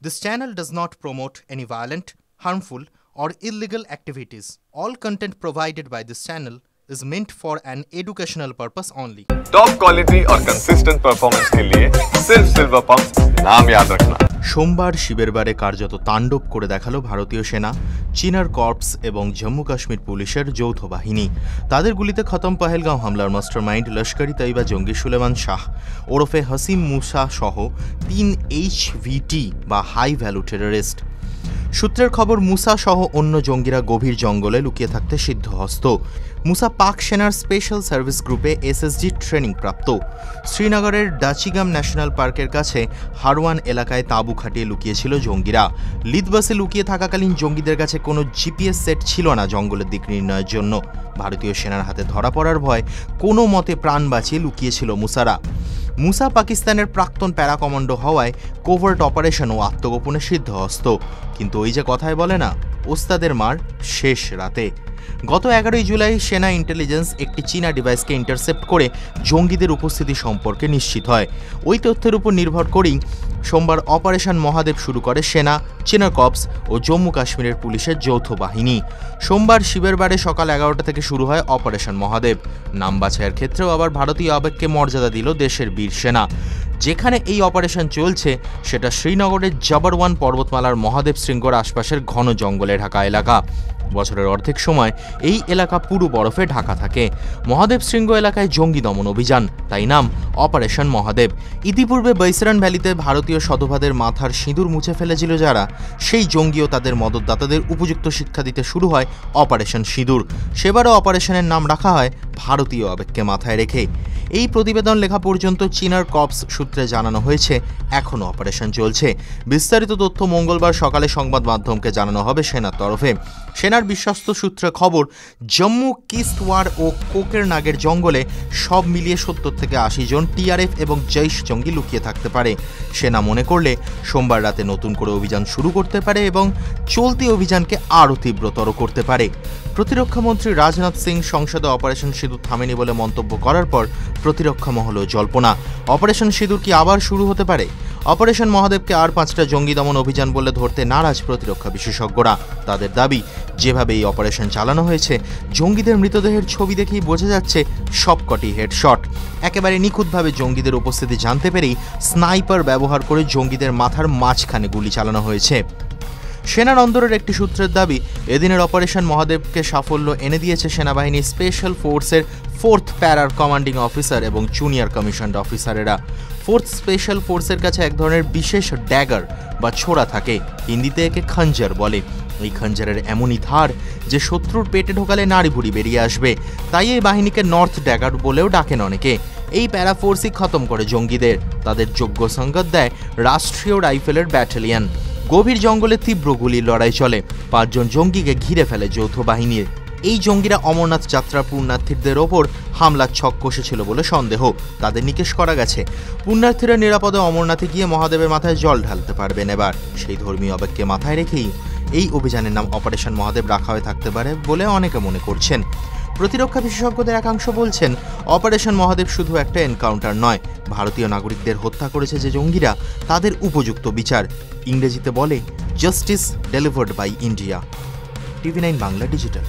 This channel does not promote any violent, harmful, or illegal activities. All content provided by this channel is meant for an educational purpose only. Top quality और consistent performance के लिए सिर्फ silver pump नाम याद रखना। সোমবার শিবের বারে কার্যত তাণ্ডব করে দেখালো ভারতীয় সেনা, চিনার কর্পস এবং জম্মু কাশ্মীর পুলিশের যৌথ বাহিনী। তাদের গুলিতে খতম পহেলগাঁও হামলার মাস্টারমাইন্ড লস্করি তৈবা জঙ্গি সুলেমান শাহ ওরফে হাসিম মুসা সহ ৩ HVT বা হাই ভ্যালু টেররিস্ট। সূত্রের খবর, মুসা সহ অন্য জঙ্গিরা গভীর জঙ্গলে লুকিয়ে থাকতে সিদ্ধহস্ত। মুসা পাক সেনার স্পেশাল সার্ভিস গ্রুপে SSG ট্রেনিং প্রাপ্ত। শ্রীনগরের ডাচিগাম ন্যাশনাল পার্কের কাছে হারওয়ান এলাকায় তাঁবু খাটিয়ে লুকিয়েছিল জঙ্গিরা। লিদবাসে লুকিয়ে থাকাকালীন জঙ্গিদের কাছে কোনো GPS সেট ছিল না জঙ্গলের দিক নির্ণয়ের জন্য। ভারতীয় সেনার হাতে ধরা পড়ার ভয় কোনো মতে প্রাণ বাঁচিয়ে লুকিয়েছিল মুসারা। মুসা পাকিস্তানের প্রাক্তন প্যারা কমান্ডো হওয়ায় কোভার্ট অপারেশন ও আত্মগোপনে সিদ্ধহস্ত। কিন্তু ওই যে কথায় বলে না, ওস্তাদের মার শেষ রাতে। গত 11 জুলাই সেনা ইন্টেলিজেন্স একটি চীনা ডিভাইসকে ইন্টারসেপ্ট করে জঙ্গিদের উপস্থিতি সম্পর্কে নিশ্চিত হয়। ওই তথ্যের উপর নির্ভর করেই সোমবার অপারেশন মহাদেব শুরু করে সেনা, চীনা কর্পস ও জম্মু কাশ্মীরের পুলিশের যৌথ বাহিনী। সোমবার শিবের বারে সকাল 11টা থেকে শুরু হয় অপারেশন মহাদেব। নাম বাছাইয়ের ক্ষেত্রেও আবার ভারতীয় আবেগকে মর্যাদা দিল দেশের বীর সেনা। যেখানে এই অপারেশন চলছে সেটা শ্রীনগরের জাবরওয়ান পর্বতমালার মহাদেব শৃঙ্গর আশপাশের ঘন জঙ্গলে ঢাকা এলাকা। বছরের অর্ধেক সময় এই এলাকা পুরো বরফে ঢাকা থাকে। মহাদেব শৃঙ্গ এলাকায় জঙ্গি দমন অভিযান, তাই নাম অপারেশন মহাদেব। ইতিপূর্বে বৈসরান ভ্যালিতে ভারতীয় সধবাদের মাথার সিঁদুর মুছে ফেলেছিল যারা, সেই জঙ্গি ও তাদের মদতদাতাদের উপযুক্ত শিক্ষা দিতে শুরু হয় অপারেশন সিঁদুর। সেবারও অপারেশনের নাম রাখা হয় ভারতীয় আবেগকে মাথায় রেখে। এই প্রতিবেদন লেখা পর্যন্ত চীনার কর্পস সূত্রে জানানো হয়েছে এখনও অপারেশন চলছে। বিস্তারিত তথ্য মঙ্গলবার সকালে সংবাদ মাধ্যমকে জানানো হবে সেনার তরফে। সেনার বিশ্বস্ত সূত্রে খবর, জম্মু কিস্তওয়ার ও কোকেরনাগের জঙ্গলে সব মিলিয়ে 70 থেকে 80 জন TRF এবং জৈশ জঙ্গি লুকিয়ে থাকতে পারে। সেনা মনে করলে সোমবার রাতে নতুন করে অভিযান শুরু করতে পারে এবং চলতি অভিযানকে আরও তীব্রতর করতে পারে। প্রতিরক্ষামন্ত্রী রাজনাথ সিং সংসদে অপারেশন সিঁদুর থামেনি বলে মন্তব্য করার পর প্রতিরক্ষা মহলেও জল্পনা, অপারেশন সিঁদুর কি আবার শুরু হতে পারে? অপারেশন মহাদেবকে আর 5টা জঙ্গি দমন অভিযান বলে ধরতে নারাজ প্রতিরক্ষা বিশেষজ্ঞরা। তাদের দাবি, যেভাবে এই অপারেশন চালানো হয়েছে, জঙ্গিদের মৃতদেহের ছবি দেখেই বোঝা যাচ্ছে সবকটি হেডশট। একেবারে নিখুঁতভাবে জঙ্গিদের উপস্থিতি জানতে পেরেই স্নাইপার ব্যবহার করে জঙ্গিদের মাথার মাঝখানে গুলি চালানো হয়েছে। সেনার অন্দরের একটি সূত্রের দাবি, এদিনের অপারেশন মহাদেবকে সাফল্য এনে দিয়েছে সেনাবাহিনীর স্পেশাল ফোর্সের 4th প্যারার কমান্ডিং অফিসার এবং জুনিয়র কমিশনড অফিসারেরা। 4th স্পেশাল ফোর্সের কাছে এক ধরনের বিশেষ ড্যাগার বা ছোড়া থাকে, হিন্দিতে একে খঞ্জার বলে। এই খঞ্জারের এমনই ধার যে শত্রুর পেটে ঢোকালে নাড়িভুড়ি বেরিয়ে আসবে, তাই এই বাহিনীকে নর্থ ড্যাগার বলেও ডাকেন অনেকে। এই প্যারা ফোর্সই খতম করে জঙ্গিদের। তাদের যোগ্য সংগত দেয় রাষ্ট্রীয় রাইফেলের ব্যাটালিয়ন। গভীর জঙ্গলে তীব্র গুলির লড়াই চলে। 5 জন জঙ্গিকে ঘিরে ফেলে যৌথ বাহিনীর। এই জঙ্গিরা অমরনাথ যাত্রা পুণ্যার্থীদের ওপর হামলার ছক কষেছিল বলে সন্দেহ। তাদের নিকেশ করা গেছে। পুণ্যার্থীরা নিরাপদে অমরনাথে গিয়ে মহাদেবের মাথায় জল ঢালতে পারবেন। এবার সেই ধর্মীয় আবেগকে মাথায় রেখেই এই অভিযানের নাম অপারেশন মহাদেব রাখা হয়ে থাকতে পারে বলে অনেকে মনে করছেন। প্রতিরক্ষা বিশেষজ্ঞদের একাংশ বলছেন, অপারেশন মহাদেব শুধু একটা এনকাউন্টার নয়, ভারতীয় নাগরিকদের হত্যা করেছে যে জঙ্গিরা, তাদের উপযুক্ত বিচার। ইংরেজিতে বলে, justice delivered by India. TV9 Bangla digital.